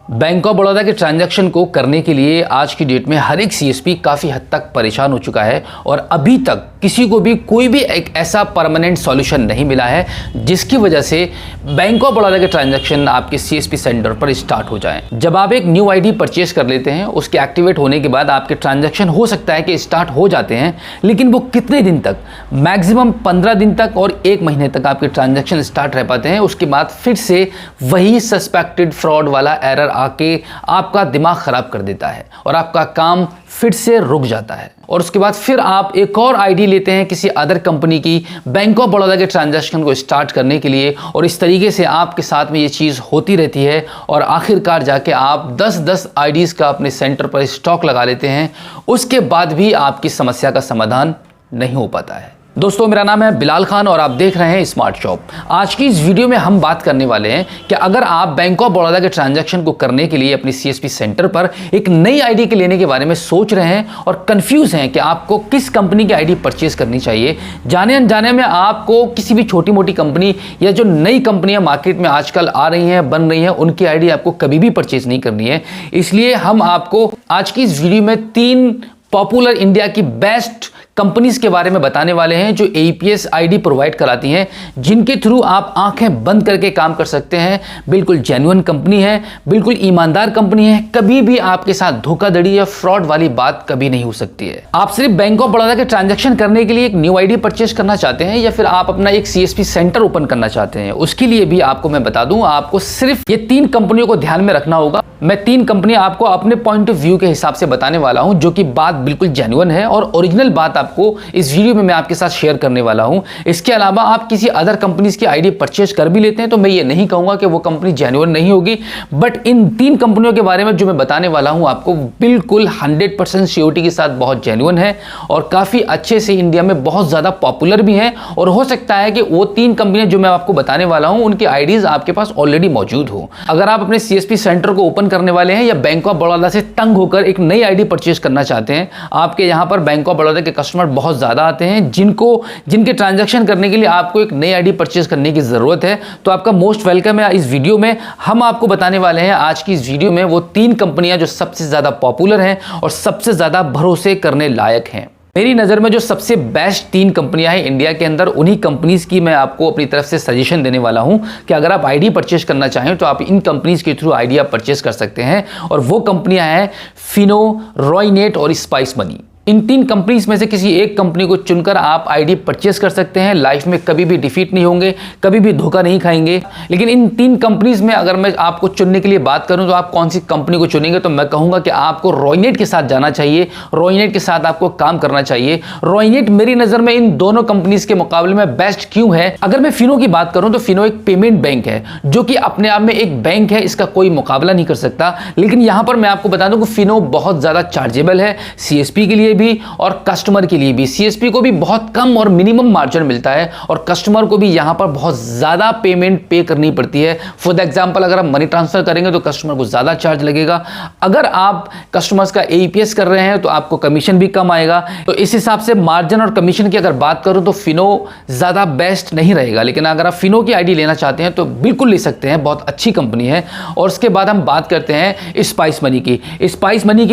Bank of Baroda के transaction को करने के लिए आज की डेट में हर एक सीएसपी काफ़ी हद तक परेशान हो चुका है और अभी तक किसी को भी कोई भी एक ऐसा परमानेंट सॉल्यूशन नहीं मिला है जिसकी वजह से बैंक ऑफ बड़ौदा के ट्रांजैक्शन आपके सीएसपी सेंटर पर स्टार्ट हो जाएं। जब आप एक न्यू आईडी परचेज कर लेते हैं, उसके एक्टिवेट होने के बाद आपके ट्रांजैक्शन हो सकता है कि स्टार्ट हो जाते हैं, लेकिन वो कितने दिन तक? मैक्सिमम 15 दिन तक और 1 महीने तक आपके ट्रांजैक्शन स्टार्ट रह पाते हैं। उसके बाद फिर से वही सस्पेक्टेड फ्रॉड वाला एरर आके आपका दिमाग खराब कर देता है और आपका काम फिर से रुक जाता है और उसके बाद फिर आप एक और आईडी लेते हैं किसी अदर कंपनी की बैंक ऑफ बड़ौदा के ट्रांजैक्शन को स्टार्ट करने के लिए, और इस तरीके से आपके साथ में ये चीज़ होती रहती है और आखिरकार जाके आप 10-10 आईडीज़ का अपने सेंटर पर स्टॉक लगा लेते हैं। उसके बाद भी आपकी समस्या का समाधान नहीं हो पाता है। दोस्तों, मेरा नाम है बिलाल खान और आप देख रहे हैं स्मार्ट शॉप। आज की इस वीडियो में हम बात करने वाले हैं कि अगर आप बैंक ऑफ बड़ौदा के ट्रांजैक्शन को करने के लिए अपनी सीएसपी सेंटर पर एक नई आईडी के लेने के बारे में सोच रहे हैं और कंफ्यूज हैं कि आपको किस कंपनी की आईडी परचेज करनी चाहिए, जाने अनजाने में आपको किसी भी छोटी मोटी कंपनी या जो नई कंपनियां मार्केट में आजकल आ रही हैं, बन रही हैं, उनकी आईडी आपको कभी भी परचेज नहीं करनी है। इसलिए हम आपको आज की इस वीडियो में 3 पॉपुलर इंडिया की बेस्ट कंपनीज के बारे में बताने वाले हैं जो एईपीएस आईडी प्रोवाइड कराती हैं, जिनके थ्रू आप आंखें बंद करके काम कर सकते हैं। बिल्कुल जेन्युइन कंपनी है, बिल्कुल ईमानदार कंपनी है, कभी भी आपके साथ धोखाधड़ी या फ्रॉड वाली बात कभी नहीं हो सकती है। आप सिर्फ बैंक ऑफ बड़ौदा के ट्रांजैक्शन करने के लिए एक न्यू आईडी परचेज करना चाहते हैं या फिर आप अपना एक सीएसपी सेंटर ओपन करना चाहते हैं, उसके लिए भी आपको मैं बता दूं, आपको सिर्फ ये 3 कंपनियों को ध्यान में रखना होगा। मैं 3 कंपनियां आपको अपने पॉइंट ऑफ व्यू के हिसाब से बताने वाला हूं, जो कि बात बिल्कुल जेन्युइन है और ओरिजिनल बात आपको इस वीडियो में मैं आपके साथ शेयर करने वाला हूं। इसके अलावा आप किसी अदर कंपनीज की आईडी परचेज कर भी लेते हैं तो मैं ये नहीं कहूंगा कि वो कंपनी जेन्युइन नहीं होगी, बट इन 3 कंपनियों के बारे में जो मैं बताने वाला हूं आपको बिल्कुल 100% श्योरिटी के साथ बहुत जेन्युइन है और काफी अच्छे से इंडिया में बहुत ज्यादा पॉपुलर भी है। और हो सकता है कि वो 3 कंपनियां जो मैं आपको बताने वाला हूं उनकी आईडीज आपके पास ऑलरेडी मौजूद हो। अगर आप अपने सीएसपी सेंटर को ओपन करने वाले हैं या बैंक ऑफ बड़ौदा से तंग होकर एक नई आईडी परचेज करना चाहते हैं, आपके यहां पर बैंक ऑफ बड़ौदा के कस्टमर बहुत ज्यादा आते हैं जिनके ट्रांजैक्शन करने के लिए आपको एक नई आईडी परचेज करने की जरूरत है, तो आपका मोस्ट वेलकम है। इस वीडियो में हम आपको बताने वाले हैं, आज की इस वीडियो में, वो 3 कंपनियां जो सबसे ज्यादा पॉपुलर हैं और सबसे ज्यादा भरोसे करने लायक हैं। मेरी नज़र में जो सबसे बेस्ट 3 कंपनियां हैं इंडिया के अंदर, उन्हीं कंपनीज की मैं आपको अपनी तरफ से सजेशन देने वाला हूं कि अगर आप आईडी परचेज करना चाहें तो आप इन कंपनीज के थ्रू आईडी आप परचेज कर सकते हैं। और वो कंपनियां हैं फिनो, रॉयनेट और स्पाइस मनी। इन 3 कंपनीज में से किसी एक कंपनी को चुनकर आप आईडी परचेज कर सकते हैं। लाइफ में कभी भी डिफीट नहीं होंगे, कभी भी धोखा नहीं खाएंगे। लेकिन इन 3 कंपनीज में अगर मैं आपको चुनने के लिए बात करूं तो आप कौन सी कंपनी को चुनेंगे, तो मैं कहूंगा कि आपको रॉयनेट के साथ जाना चाहिए, रॉयनेट के साथ आपको काम करना चाहिए। रॉयनेट मेरी नजर में इन दोनों कंपनीज के मुकाबले में बेस्ट क्यों है? अगर मैं फिनो की बात करूं तो फिनो एक पेमेंट बैंक है जो कि अपने आप में एक बैंक है, इसका कोई मुकाबला नहीं कर सकता। लेकिन यहां पर मैं आपको बता दूं कि फिनो बहुत ज्यादा चार्जेबल है, सीएसपी के लिए भी और कस्टमर के लिए भी। सीएसपी को भी बहुत कम और मिनिमम मार्जिन मिलता है और कस्टमर को भी यहां पर बहुत ज्यादा पेमेंट पे करनी पड़ती है। फॉर द एग्जांपल, अगर आप मनी ट्रांसफर करेंगे तो कस्टमर को ज्यादा चार्ज लगेगा। अगर आप कस्टमर्स का एईपीएस कर रहे हैं तो आपको कमीशन भी कम आएगा। तो इस हिसाब से मार्जिन और कमीशन की अगर बात करूं तो फिनो ज्यादा बेस्ट नहीं रहेगा। लेकिन अगर आप फिनो की आईडी लेना चाहते हैं तो बिल्कुल ले सकते हैं, बहुत अच्छी कंपनी है। और उसके बाद हम बात करते हैं स्पाइस मनी की। स्पाइस मनी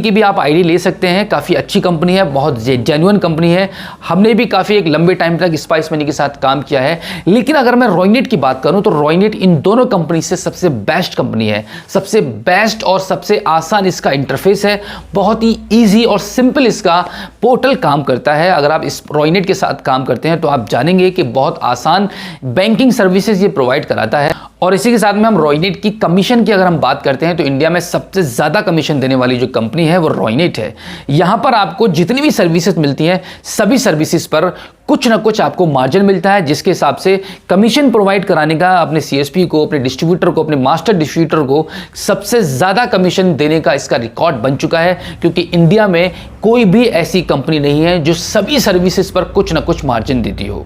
की भी आप आईडी ले सकते हैं, काफ़ी अच्छी कंपनी है, बहुत जेन्युइन कंपनी है। हमने भी काफ़ी एक लंबे टाइम तक स्पाइस मनी के साथ काम किया है। लेकिन अगर मैं रॉयनेट की बात करूं तो रॉयनेट इन दोनों कंपनी से सबसे बेस्ट कंपनी है, सबसे बेस्ट और सबसे आसान इसका इंटरफेस है, बहुत ही ईजी और सिंपल इसका पोर्टल काम करता है। अगर आप इस रॉयनेट के साथ काम करते हैं तो आप जानेंगे कि बहुत आसान बैंकिंग सर्विसेज ये प्रोवाइड कराता है। और इसी के साथ में हम रॉयनेट की कमीशन की अगर हम बात करते हैं तो इंडिया में सबसे ज़्यादा कमीशन देने वाली जो कंपनी है वो रॉयनेट है। यहाँ पर आपको जितनी भी सर्विसेज मिलती हैं, सभी सर्विसेज पर कुछ ना कुछ आपको मार्जिन मिलता है, जिसके हिसाब से कमीशन प्रोवाइड कराने का अपने सीएसपी को, अपने डिस्ट्रीब्यूटर को, अपने मास्टर डिस्ट्रीब्यूटर को सबसे ज़्यादा कमीशन देने का इसका रिकॉर्ड बन चुका है। क्योंकि इंडिया में कोई भी ऐसी कंपनी नहीं है जो सभी सर्विसेज पर कुछ ना कुछ मार्जिन देती हो।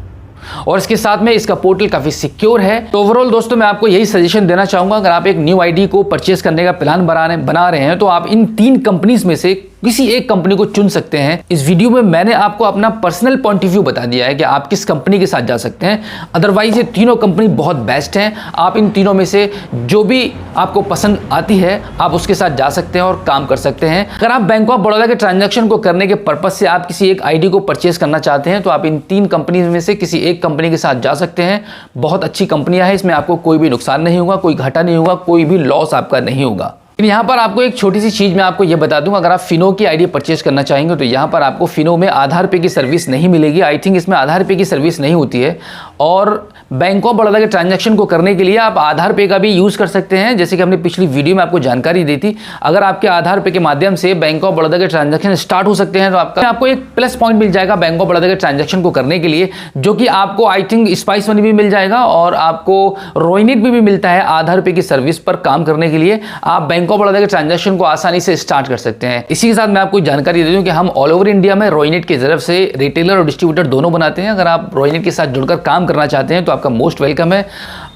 और इसके साथ में इसका पोर्टल काफ़ी सिक्योर है। तो ओवरऑल दोस्तों मैं आपको यही सजेशन देना चाहूँगा, अगर आप एक न्यू आईडी को परचेस करने का प्लान बना रहे हैं तो आप इन 3 कंपनीज में से किसी एक कंपनी को चुन सकते हैं। इस वीडियो में मैंने आपको अपना पर्सनल पॉइंट ऑफ व्यू बता दिया है कि आप किस कंपनी के साथ जा सकते हैं। अदरवाइज ये तीनों कंपनी बहुत बेस्ट हैं। आप इन तीनों में से जो भी आपको पसंद आती है आप उसके साथ जा सकते हैं और काम कर सकते हैं। अगर आप बैंक ऑफ बड़ौदा के ट्रांजैक्शन को करने के पर्पज से आप किसी एक आईडी को परचेस करना चाहते हैं तो आप इन 3 कंपनी में से किसी एक कंपनी के साथ जा सकते हैं। बहुत अच्छी कंपनियां हैं, इसमें आपको कोई भी नुकसान नहीं होगा, कोई घाटा नहीं होगा, कोई भी लॉस आपका नहीं होगा। यहाँ पर आपको एक छोटी सी चीज मैं आपको ये बता दूं, अगर आप फिनो की आईडी परचेस करना चाहेंगे तो यहाँ पर आपको फिनो में आधार पे की सर्विस नहीं मिलेगी। आई थिंक इसमें आधार पे की सर्विस नहीं होती है। और बैंक ऑफ बड़ौदा के ट्रांजैक्शन को करने के लिए आप आधार पे का भी यूज कर सकते हैं, जैसे कि हमने पिछली वीडियो में आपको जानकारी दी थी। अगर आपके आधार पे के माध्यम से बैंक ऑफ बड़ौदा के ट्रांजैक्शन स्टार्ट हो सकते हैं तो आपको एक प्लस पॉइंट मिल जाएगा बैंक ऑफ बड़ौदा के ट्रांजैक्शन को करने के लिए, जो कि आपको आई थिंक स्पाइस मनी भी मिल जाएगा और आपको रोइनेट भी मिलता है आधार पे की सर्विस पर काम करने के लिए। आप बैंक ऑफ बड़ौदा के ट्रांजैक्शन को आसानी से स्टार्ट कर सकते हैं। इसी के साथ मैं आपको जानकारी दे दूं कि हम ऑल ओवर इंडिया में रोइनेट की तरफ से रिटेलर और डिस्ट्रीब्यूटर दोनों बनाते हैं। अगर आप रोइनेट के साथ जुड़कर काम करना चाहते हैं तो आपका मोस्ट वेलकम है।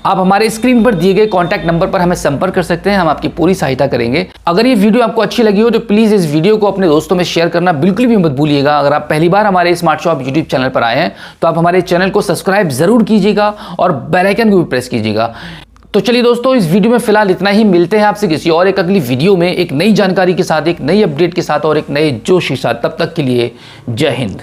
आप हमारे स्क्रीन पर दिए गए कॉन्टैक्ट नंबर पर हमें संपर्क कर सकते हैं, हम आपकी पूरी सहायता करेंगे। अगर ये वीडियो आपको अच्छी लगी हो तो प्लीज इस वीडियो को अपने दोस्तों में शेयर करना बिल्कुल भी मत भूलिएगा। अगर आप पहली बार हमारे स्मार्ट शॉप यूट्यूब चैनल पर आए हैं तो आप हमारे चैनल को सब्सक्राइब जरूर कीजिएगा और बेल आइकन को भी प्रेस कीजिएगा। तो चलिए दोस्तों, इस वीडियो में फिलहाल इतना ही। मिलते हैं आपसे किसी और एक अगली वीडियो में एक नई जानकारी के साथ, एक नई अपडेट के साथ और एक नए जोश के साथ। तब तक के लिए जय हिंद।